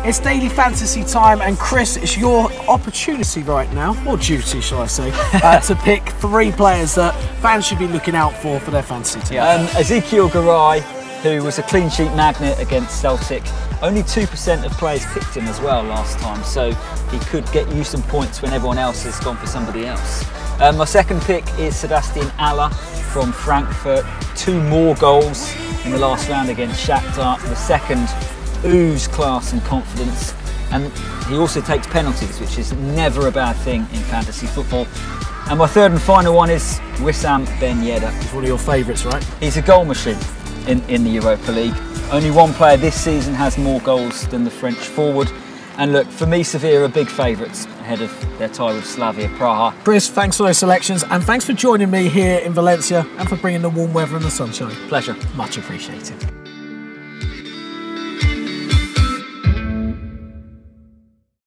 It's daily fantasy time, and Chris, it's your opportunity right now, or duty shall I say, to pick 3 players that fans should be looking out for their fantasy team. Ezekiel Garay, who was a clean sheet magnet against Celtic. Only 2% of players picked him as well last time, so he could get you some points when everyone else has gone for somebody else. My second pick is Sebastian Aller from Frankfurt. 2 more goals in the last round against Shakhtar. The second ooze class and confidence, and he also takes penalties, which is never a bad thing in fantasy football. And my third and final one is Wissam Ben Yedder. He's one of your favourites, right? He's a goal machine in the Europa League. Only one player this season has more goals than the French forward. And look, for me, Sevilla are big favourites ahead of their tie with Slavia Praha. Chris, thanks for those selections, and thanks for joining me here in Valencia and for bringing the warm weather and the sunshine. Pleasure. Much appreciated.